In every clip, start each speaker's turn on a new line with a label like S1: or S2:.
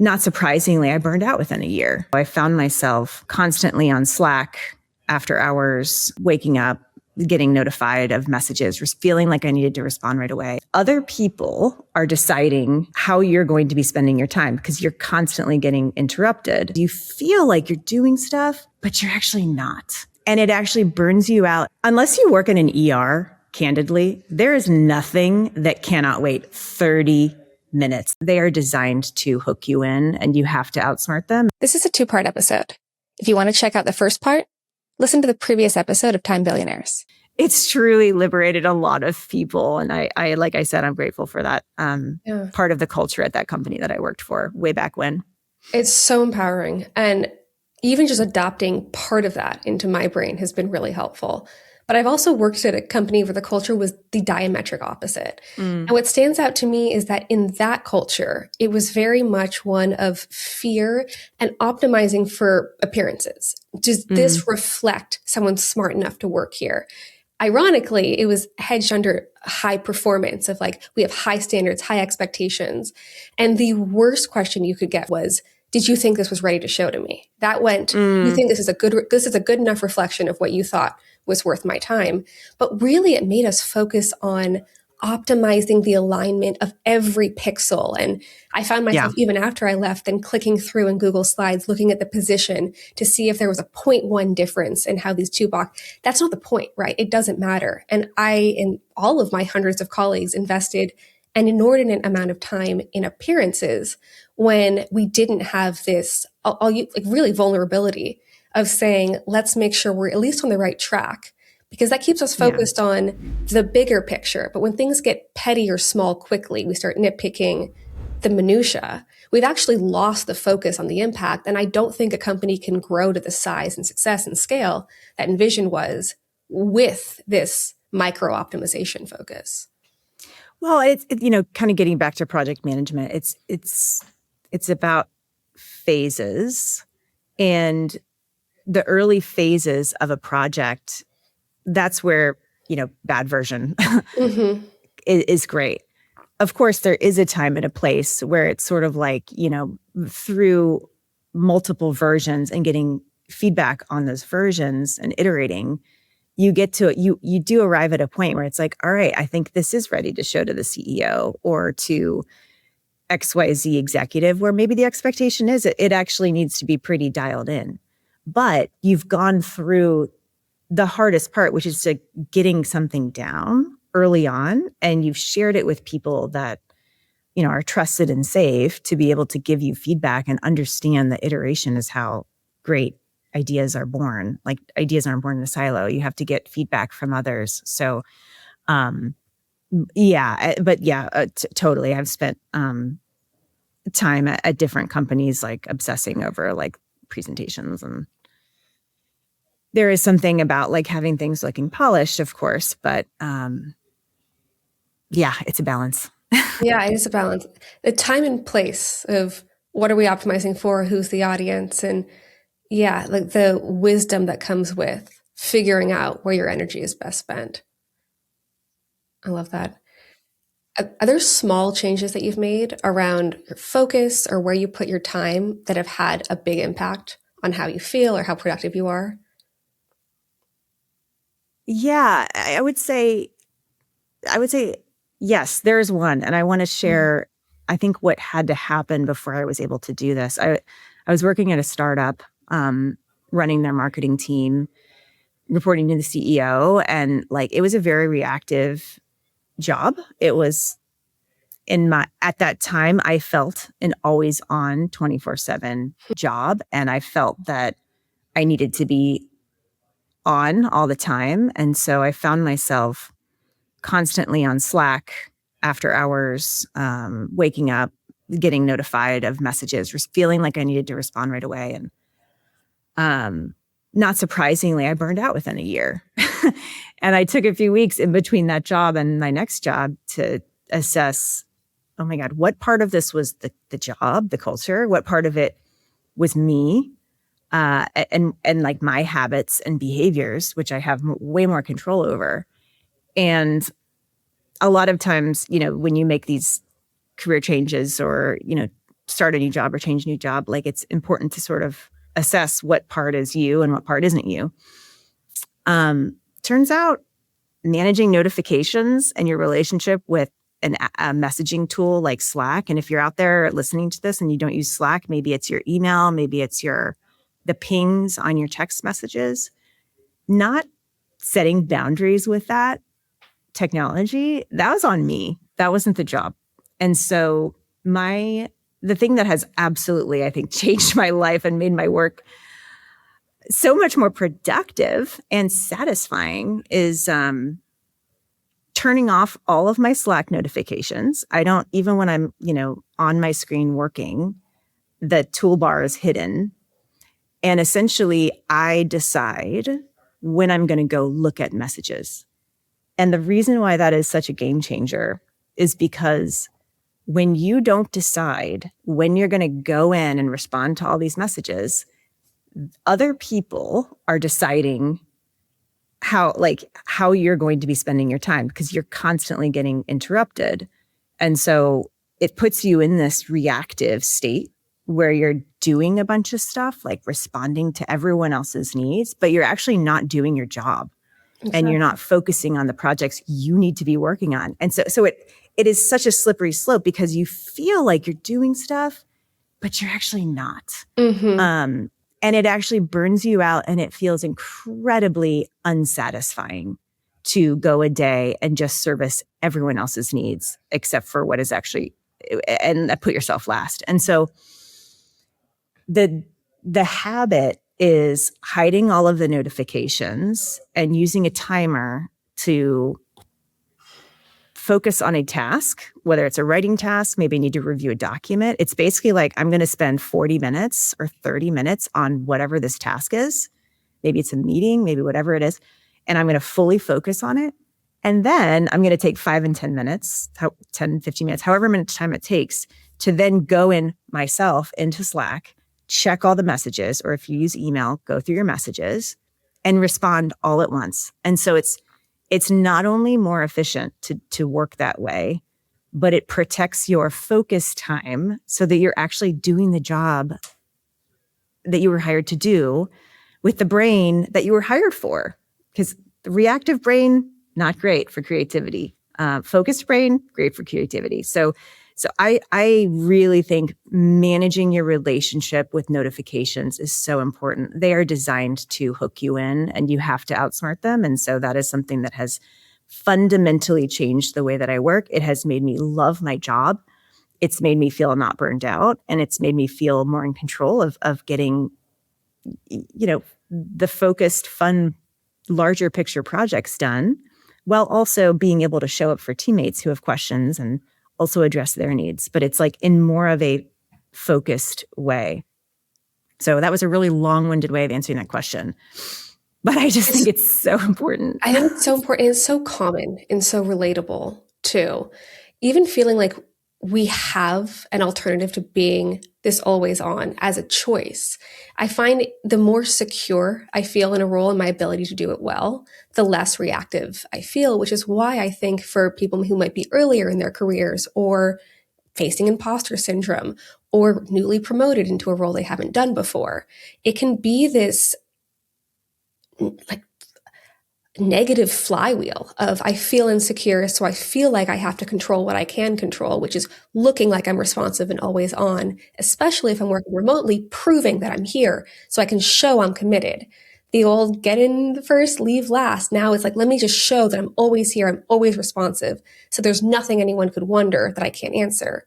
S1: Not surprisingly, I burned out within a year. I found myself constantly on Slack after hours, waking up, getting notified of messages, feeling like I needed to respond right away. Other people are deciding how you're going to be spending your time because you're constantly getting interrupted. You feel like you're doing stuff, but you're actually not. And it actually burns you out. Unless you work in an ER, candidly, there is nothing that cannot wait 30 minutes. They are designed to hook you in and you have to outsmart them.
S2: This is a 2-part episode. If you want to check out the first part, listen to the previous episode of Time Billionaires.
S1: It's truly liberated a lot of people. And I like I said, I'm grateful for that part of the culture at that company that I worked for way back when.
S3: It's so empowering. And even just adopting part of that into my brain has been really helpful. But I've also worked at a company where the culture was the diametric opposite. And what stands out to me is that in that culture, it was very much one of fear and optimizing for appearances. Does this reflect someone's smart enough to work here? Ironically, it was hedged under high performance of like, we have high standards, high expectations. And the worst question you could get was, did you think this was ready to show to me? That went, you think this is a good enough reflection of what you thought was worth my time. But really it made us focus on optimizing the alignment of every pixel. And I found myself even after I left then clicking through in Google Slides, looking at the position to see if there was a 0.1 difference in how these two box. That's not the point, right? It doesn't matter. And I and all of my hundreds of colleagues invested an inordinate amount of time in appearances when we didn't have this really vulnerability of saying, let's make sure we're at least on the right track, because that keeps us focused on the bigger picture. But when things get petty or small quickly, we start nitpicking the minutia. We've actually lost the focus on the impact. And I don't think a company can grow to the size and success and scale that Envision was with this micro optimization focus.
S1: Well, it's kind of getting back to project management. It's about phases, and the early phases of a project. That's where bad version is great. Of course, there is a time and a place where it's sort of like through multiple versions and getting feedback on those versions and iterating. You get to you do arrive at a point where it's like, all right, I think this is ready to show to the CEO or to XYZ executive, where maybe the expectation is it actually needs to be pretty dialed in. But you've gone through the hardest part, which is to getting something down early on, and you've shared it with people that are trusted and safe to be able to give you feedback and understand that iteration is how great ideas are born. Like, ideas aren't born in a silo. You have to get feedback from others. So, totally. I've spent time at different companies, like obsessing over like presentations, and there is something about like having things looking polished, of course, but it's a balance.
S3: Yeah, it is a balance. The time and place of what are we optimizing for, who's the audience, and like the wisdom that comes with figuring out where your energy is best spent. I love that. Are there small changes that you've made around your focus or where you put your time that have had a big impact on how you feel or how productive you are?
S1: Yeah, I would say yes, there's one. And I want to share, I think, what had to happen before I was able to do this. I was working at a startup, running their marketing team, reporting to the CEO, and like it was a very reactive job. It was at that time, I felt an always on 24/7 job. And I felt that I needed to be on all the time. And so I found myself constantly on Slack after hours, waking up, getting notified of messages, feeling like I needed to respond right away. And not surprisingly, I burned out within a year. And I took a few weeks in between that job and my next job to assess, oh my God, what part of this was the job, the culture? What part of it was me? And like my habits and behaviors, which I have way more control over. And a lot of times, when you make these career changes or, start a new job or change a new job, like it's important to sort of assess what part is you and what part isn't you. Turns out managing notifications and your relationship with a messaging tool like Slack. And if you're out there listening to this and you don't use Slack, maybe it's your email, maybe it's the pings on your text messages, not setting boundaries with that technology, that was on me. That wasn't the job. And so the thing that has absolutely, I think, changed my life and made my work so much more productive and satisfying is turning off all of my Slack notifications. I don't, even when I'm, on my screen working, the toolbar is hidden. And essentially, I decide when I'm going to go look at messages. And the reason why that is such a game changer is because when you don't decide when you're going to go in and respond to all these messages, other people are deciding how you're going to be spending your time because you're constantly getting interrupted. And so it puts you in this reactive state where you're doing a bunch of stuff, like responding to everyone else's needs, but you're actually not doing your job. Exactly. And you're not focusing on the projects you need to be working on. And so it is such a slippery slope because you feel like you're doing stuff, but you're actually not. Mm-hmm. And it actually burns you out and it feels incredibly unsatisfying to go a day and just service everyone else's needs except for what is actually, and put yourself last. And so the habit is hiding all of the notifications and using a timer to focus on a task, whether it's a writing task, maybe you need to review a document. It's basically like, I'm going to spend 40 minutes or 30 minutes on whatever this task is. Maybe it's a meeting, maybe whatever it is. And I'm going to fully focus on it. And then I'm going to take 5 and 10 minutes, 10, 15 minutes, however much time it takes to then go in myself into Slack, check all the messages, or if you use email, go through your messages and respond all at once. And so it's not only more efficient to work that way, but it protects your focus time so that you're actually doing the job that you were hired to do with the brain that you were hired for. Because the reactive brain, not great for creativity. Focused brain, great for creativity. So I really think managing your relationship with notifications is so important. They are designed to hook you in and you have to outsmart them. And so that is something that has fundamentally changed the way that I work. It has made me love my job. It's made me feel not burned out. And it's made me feel more in control of getting, the focused, fun, larger picture projects done, while also being able to show up for teammates who have questions and also address their needs, but it's like in more of a focused way. So that was a really long-winded way of answering that question. But I just think it's so important.
S3: I think it's so important. It's so common and so relatable too. Even feeling like we have an alternative to being this always on as a choice. I find the more secure I feel in a role and my ability to do it well, the less reactive I feel, which is why I think for people who might be earlier in their careers or facing imposter syndrome or newly promoted into a role they haven't done before, it can be this like negative flywheel of I feel insecure, so I feel like I have to control what I can control, which is looking like I'm responsive and always on, especially if I'm working remotely, proving that I'm here so I can show I'm committed. The old get in first, leave last. Now it's like, let me just show that I'm always here, I'm always responsive, so there's nothing anyone could wonder that I can't answer.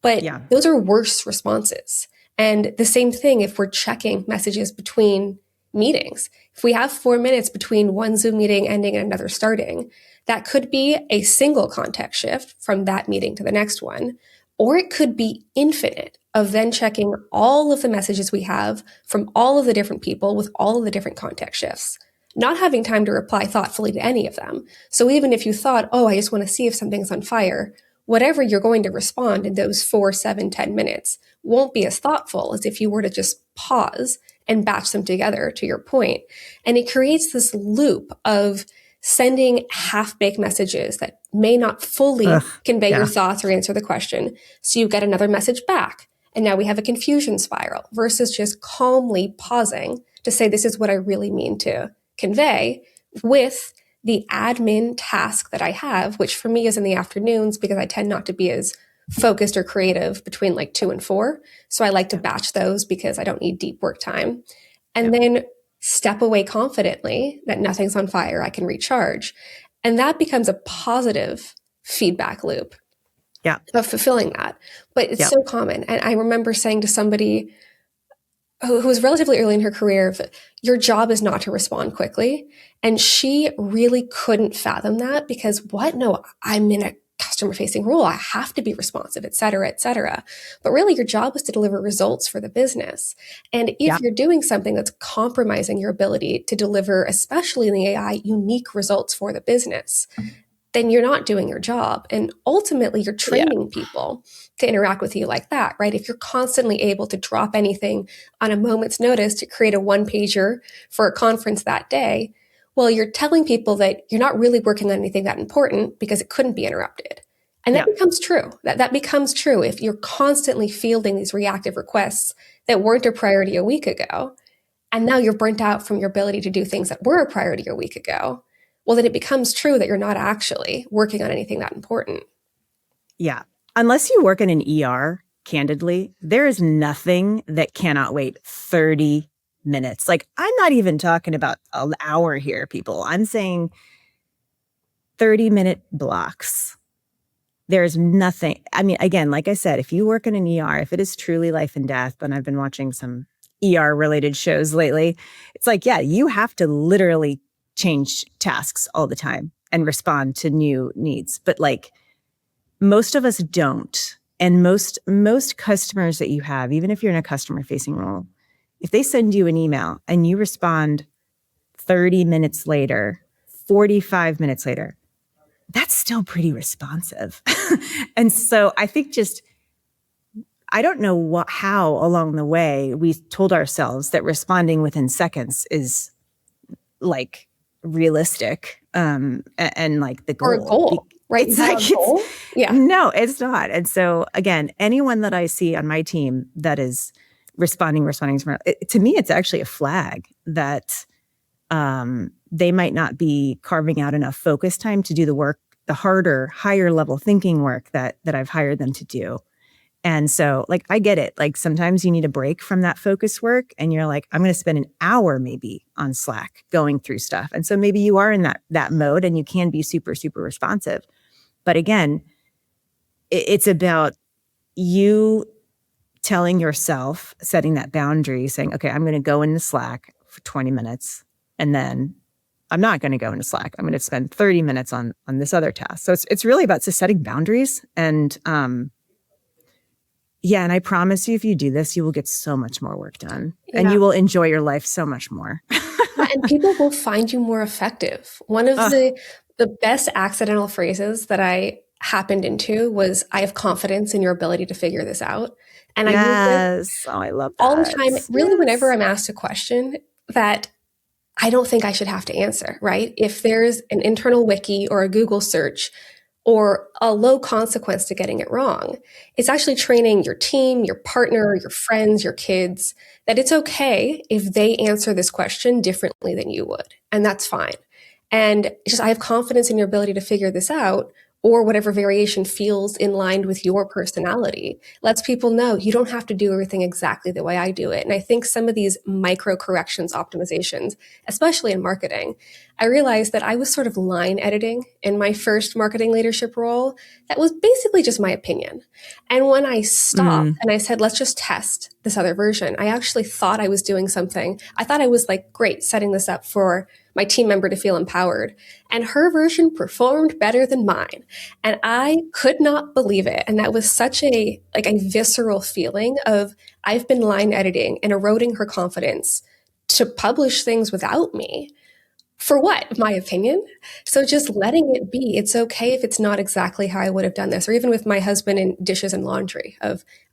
S3: But those are worse responses. And the same thing if we're checking messages between meetings. If we have 4 minutes between one Zoom meeting ending and another starting, that could be a single context shift from that meeting to the next one, or it could be infinite of then checking all of the messages we have from all of the different people with all of the different context shifts, not having time to reply thoughtfully to any of them. So even if you thought, oh, I just want to see if something's on fire, whatever you're going to respond in those 4, 7, 10 minutes won't be as thoughtful as if you were to just pause and batch them together, to your point. And it creates this loop of sending half-baked messages that may not fully convey your thoughts or answer the question. So you get another message back. And now we have a confusion spiral versus just calmly pausing to say, this is what I really mean to convey with the admin task that I have, which for me is in the afternoons because I tend not to be as focused or creative between like 2 and 4. So I like to batch those because I don't need deep work time. And then step away confidently that nothing's on fire, I can recharge. And that becomes a positive feedback loop of fulfilling that. But it's so common. And I remember saying to somebody who was relatively early in her career, your job is not to respond quickly. And she really couldn't fathom that because what? No, I'm in a customer facing role. I have to be responsive, et cetera, et cetera. But really your job is to deliver results for the business. And if you're doing something that's compromising your ability to deliver, especially in the AI, unique results for the business, then you're not doing your job. And ultimately you're training people to interact with you like that, right? If you're constantly able to drop anything on a moment's notice to create a one-pager for a conference that day, well, you're telling people that you're not really working on anything that important because it couldn't be interrupted. And that becomes true. That becomes true if you're constantly fielding these reactive requests that weren't a priority a week ago. And now you're burnt out from your ability to do things that were a priority a week ago. Well, then it becomes true that you're not actually working on anything that important.
S1: Yeah. Unless you work in an ER, candidly, there is nothing that cannot wait 30 minutes. Like, I'm not even talking about an hour here, people. I'm saying 30-minute blocks. There's nothing. I mean, again, like I said, if you work in an ER, if it is truly life and death, and I've been watching some ER related shows lately, it's like, you have to literally change tasks all the time and respond to new needs. But like most of us don't. And most customers that you have, even if you're in a customer facing role, if they send you an email and you respond 30 minutes later, 45 minutes later, that's still pretty responsive. And so I think I don't know how along the way we told ourselves that responding within seconds is like realistic and like the goal.
S3: Or a goal, right?
S1: It's like,
S3: goal?
S1: No, it's not. And so again, anyone that I see on my team that is responding, to me, it's actually a flag that they might not be carving out enough focus time to do the work, the harder, higher level thinking work that I've hired them to do. And so like, I get it. Like sometimes you need a break from that focus work and you're like, I'm going to spend an hour maybe on Slack going through stuff. And so maybe you are in that mode and you can be super, super responsive. But again, it's about you telling yourself, setting that boundary, saying, okay, I'm going to go into Slack for 20 minutes and then I'm not going to go into Slack. I'm going to spend 30 minutes on this other task. So it's really about just setting boundaries. And and I promise you, if you do this, you will get so much more work done and you will enjoy your life so much more.
S3: And people will find you more effective. One of the best accidental phrases that I happened into was, I have confidence in your ability to figure this out. And I use it
S1: I love that.
S3: all the time. Really, whenever I'm asked a question that I don't think I should have to answer, right? If there's an internal wiki or a Google search or a low consequence to getting it wrong, it's actually training your team, your partner, your friends, your kids, that it's okay if they answer this question differently than you would. And that's fine. And I have confidence in your ability to figure this out, or whatever variation feels in line with your personality. Lets people know you don't have to do everything exactly the way I do it. And I think some of these micro corrections, optimizations, especially in marketing, I realized that I was sort of line editing in my first marketing leadership role. That was basically just my opinion. And when I stopped and I said, let's just test this other version, I actually thought I was doing something. I thought I was like, great, setting this up for my team member to feel empowered. And her version performed better than mine. And I could not believe it. And that was such a visceral feeling of, I've been line editing and eroding her confidence to publish things without me. For what? My opinion? So just letting it be. It's okay if it's not exactly how I would have done this. Or even with my husband in dishes and laundry,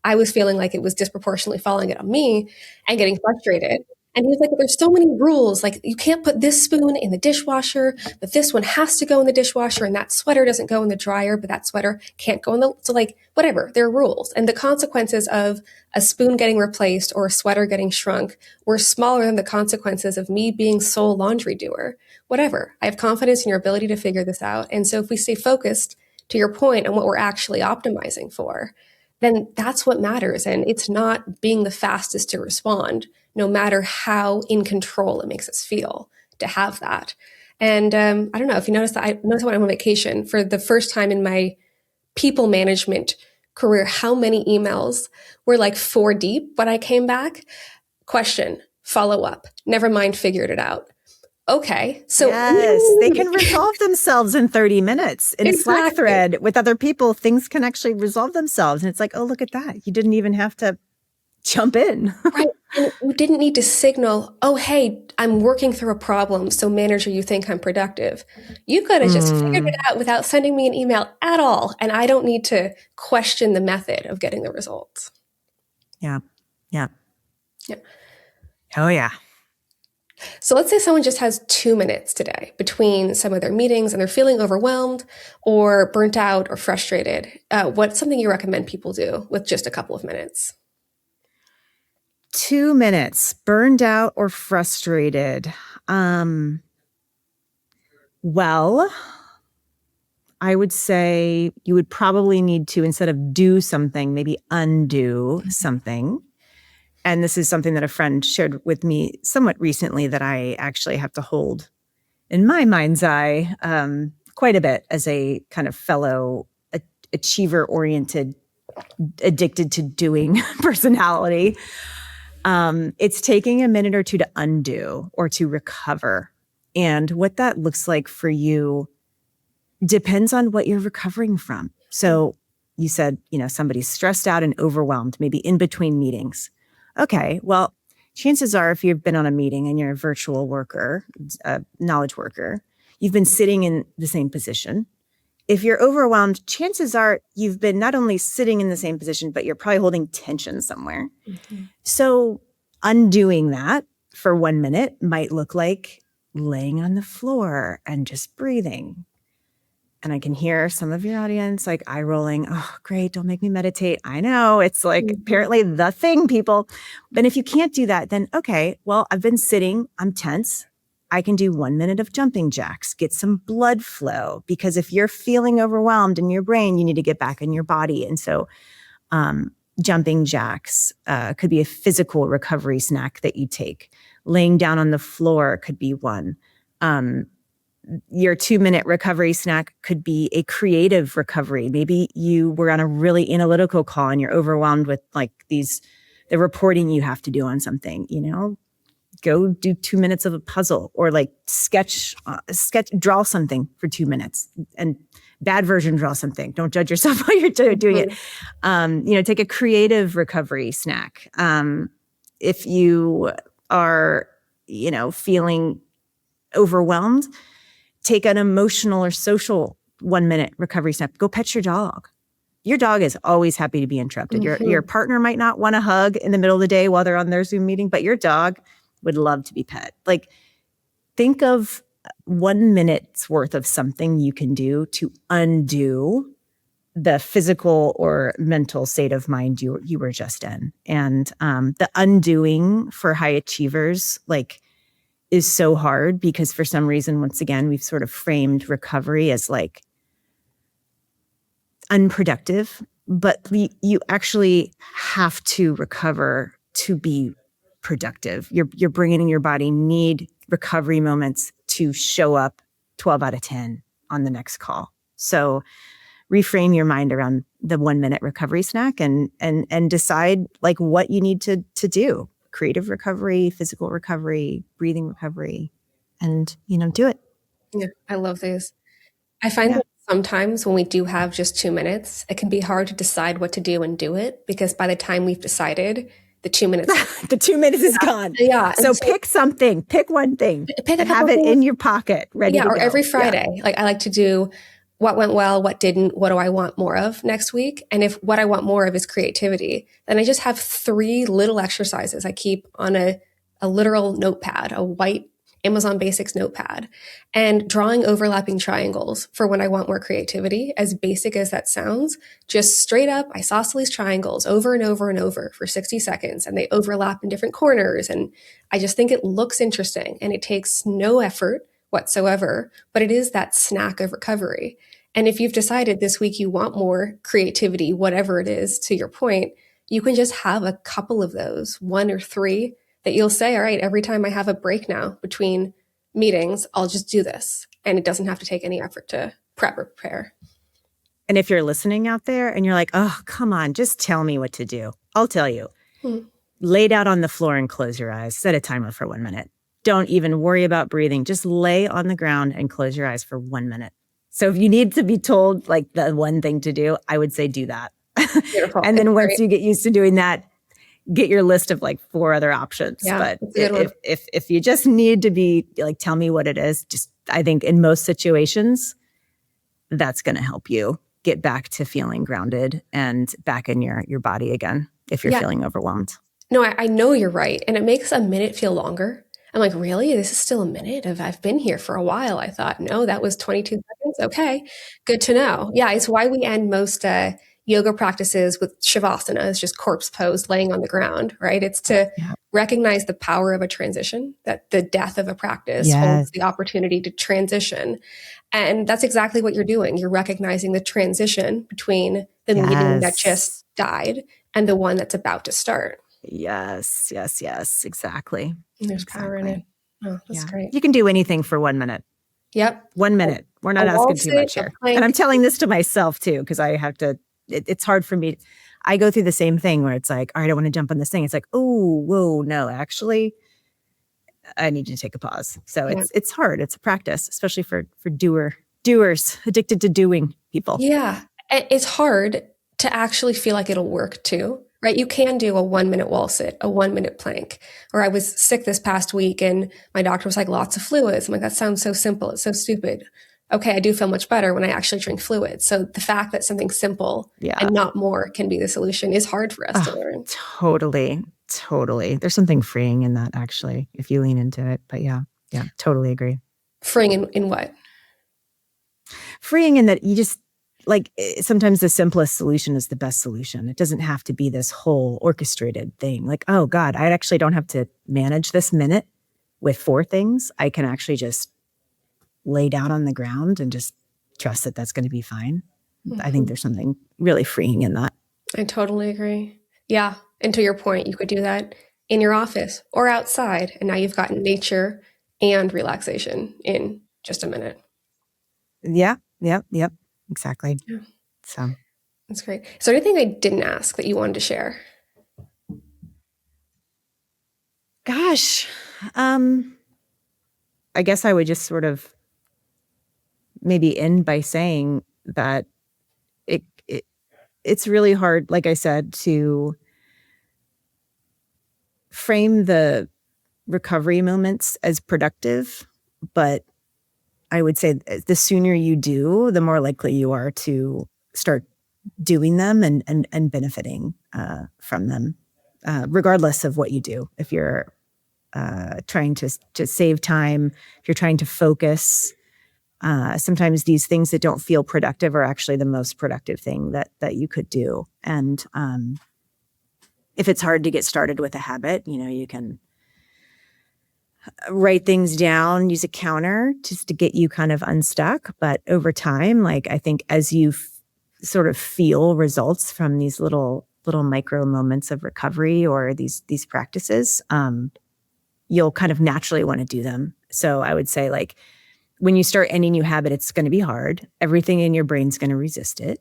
S3: I was feeling like it was disproportionately falling on me and getting frustrated. And he was like, there's so many rules. Like, you can't put this spoon in the dishwasher, but this one has to go in the dishwasher, and that sweater doesn't go in the dryer, but that sweater can't go in the, so like, whatever, there are rules. And the consequences of a spoon getting replaced or a sweater getting shrunk were smaller than the consequences of me being sole laundry doer. Whatever. I have confidence in your ability to figure this out. And so if we stay focused, to your point, on what we're actually optimizing for, then that's what matters. And it's not being the fastest to respond, no matter how in control it makes us feel to have that. And I don't know if you noticed that I noticed when I'm on vacation for the first time in my people management career, how many emails were like 4 deep when I came back. Question, follow up, never mind, figured it out. Okay. So
S1: yes, they can resolve themselves in 30 minutes in a Slack thread with other people. Things can actually resolve themselves. And it's like, oh, look at that. You didn't even have to jump in.
S3: Right. And you didn't need to signal, oh, hey, I'm working through a problem. So manager, you think I'm productive. You could have just figured it out without sending me an email at all. And I don't need to question the method of getting the results.
S1: Yeah. Yeah.
S3: Yeah.
S1: Oh, yeah.
S3: So let's say someone just has 2 minutes today between some of their meetings and they're feeling overwhelmed or burnt out or frustrated. What's something you recommend people do with just a couple of minutes?
S1: 2 minutes, burned out or frustrated. Well, I would say you would probably need to, instead of do something, maybe undo something. And this is something that a friend shared with me somewhat recently that I actually have to hold in my mind's eye quite a bit as a kind of fellow achiever-oriented, addicted to doing personality. It's taking a minute or two to undo or to recover. And what that looks like for you depends on what you're recovering from. So you said, somebody's stressed out and overwhelmed, maybe in between meetings. Okay, well, chances are if you've been on a meeting and you're a virtual worker, a knowledge worker, you've been sitting in the same position. If you're overwhelmed, chances are you've been not only sitting in the same position, but you're probably holding tension somewhere. Mm-hmm. So undoing that for 1 minute might look like laying on the floor and just breathing. And I can hear some of your audience like eye rolling. Oh, great. Don't make me meditate. I know it's like apparently the thing, people. But if you can't do that, then okay, well, I've been sitting. I'm tense. I can do 1 minute of jumping jacks, get some blood flow, because if you're feeling overwhelmed in your brain, you need to get back in your body. And so jumping jacks could be a physical recovery snack that you take. Laying down on the floor could be one. Your 2 minute recovery snack could be a creative recovery. Maybe you were on a really analytical call and you're overwhelmed with like the reporting you have to do on something, go do 2 minutes of a puzzle or like draw something for 2 minutes, and bad version, draw something. Don't judge yourself while you're doing it. Take a creative recovery snack. If you are, feeling overwhelmed, take an emotional or social 1 minute recovery snack. Go pet your dog. Your dog is always happy to be interrupted. Mm-hmm. Your partner might not want a hug in the middle of the day while they're on their Zoom meeting, but your dog would love to be pet. Like, think of 1 minute's worth of something you can do to undo the physical or mental state of mind you were just in. And the undoing for high achievers, is so hard because for some reason, once again, we've sort of framed recovery as like unproductive, but you actually have to recover to be productive. Your brain and your body need recovery moments to show up 12 out of 10 on the next call. So reframe your mind around the 1 minute recovery snack and decide like what you need to do. Creative recovery, physical recovery, breathing recovery, and, do it.
S3: Yeah, I love these. I find that sometimes when we do have just 2 minutes, it can be hard to decide what to do and do it, because by the time we've decided, the 2 minutes
S1: the 2 minutes is gone.
S3: Yeah.
S1: So pick something, pick one thing, and have it in your pocket ready to go.
S3: Or every Friday, I like to do what went well, what didn't, what do I want more of next week? And if what I want more of is creativity, then I just have 3 little exercises I keep on a a literal notepad, a white Amazon Basics notepad, and drawing overlapping triangles for when I want more creativity. As basic as that sounds, just straight up isosceles triangles over and over and over for 60 seconds, and they overlap in different corners. And I just think it looks interesting, and it takes no effort whatsoever, but it is that snack of recovery. And if you've decided this week you want more creativity, whatever it is, to your point, you can just have a couple of those, 1 or 3, that you'll say, all right, every time I have a break now between meetings, I'll just do this. And it doesn't have to take any effort to prep or prepare.
S1: And if you're listening out there and you're like, oh, come on, just tell me what to do. I'll tell you. Lay down on the floor and close your eyes. Set a timer for 1 minute. Don't even worry about breathing. Just lay on the ground and close your eyes for 1 minute. So if you need to be told like the one thing to do, I would say do that.
S3: Beautiful.
S1: And then once you get used to doing that, get your list of like 4 other options.
S3: Yeah,
S1: but if you just need to be like, tell me what it is, just, I think in most situations, that's going to help you get back to feeling grounded and back in your body again if you're feeling overwhelmed.
S3: No, I know you're right. And it makes a minute feel longer. I'm like, really? This is still a minute? I've been here for a while. I thought, no, that was 22 seconds. Okay, good to know. Yeah, it's why we end most yoga practices with shavasana, is just corpse pose, laying on the ground, right? It's to recognize the power of a transition, that the death of a practice holds the opportunity to transition. And that's exactly what you're doing. You're recognizing the transition between the meeting that just died and the one that's about to start.
S1: Yes, exactly.
S3: And there's power in it. Oh, that's great.
S1: You can do anything for 1 minute.
S3: Yep.
S1: 1 minute. We're not asking too much here. And I'm telling this to myself too, because I have to, it's hard for me. I go through the same thing where it's like, all right, I want to jump on this thing. It's like, oh, whoa, no, actually, I need to take a pause. So it's hard. It's a practice, especially for doers, addicted to doing people.
S3: Yeah. It's hard to actually feel like it'll work too, right? You can do a 1 minute wall sit, a 1 minute plank. Or I was sick this past week and my doctor was like, lots of fluids. I'm like, that sounds so simple. It's so stupid. Okay, I do feel much better when I actually drink fluids. So the fact that something simple and not more can be the solution is hard for us to learn.
S1: Totally. There's something freeing in that, actually, if you lean into it. But yeah, totally agree.
S3: Freeing in what?
S1: Freeing in that you just, like, sometimes the simplest solution is the best solution. It doesn't have to be this whole orchestrated thing. Like, oh God, I actually don't have to manage this minute with 4 things. I can actually just lay down on the ground and just trust that that's going to be fine. I think there's something really freeing in that.
S3: I totally agree. Yeah. And to your point, you could do that in your office or outside. And now you've gotten nature and relaxation in just a minute.
S1: Yep. Exactly.
S3: Yeah.
S1: So
S3: that's great. So anything I didn't ask that you wanted to share?
S1: Gosh, I guess I would just sort of maybe end by saying that it's really hard, like I said, to frame the recovery moments as productive. But I would say the sooner you do, the more likely you are to start doing them and benefiting from them, regardless of what you do. If you're trying to save time, if you're trying to focus, sometimes these things that don't feel productive are actually the most productive thing that you could do. And if it's hard to get started with a habit, you can write things down, use a counter just to get you kind of unstuck. But over time, like, I think as you sort of feel results from these little micro moments of recovery or these practices, you'll kind of naturally want to do them. So I would say, like, when you start any new habit, it's going to be hard. Everything in your brain's going to resist it.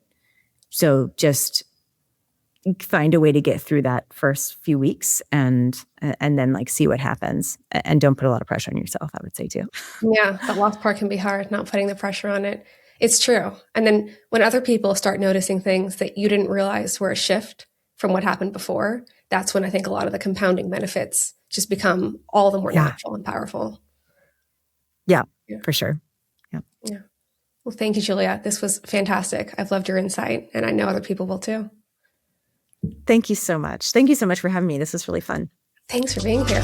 S1: So just find a way to get through that first few weeks and then, like, see what happens. And don't put a lot of pressure on yourself, I would say too.
S3: Yeah, that last part can be hard, not putting the pressure on it. It's true. And then when other people start noticing things that you didn't realize were a shift from what happened before, that's when I think a lot of the compounding benefits just become all the more natural and powerful.
S1: Yeah, for sure.
S3: Yeah. Well, thank you, Julia. This was fantastic. I've loved your insight, and I know other people will too.
S1: Thank you so much. Thank you so much for having me. This was really fun.
S3: Thanks for being here.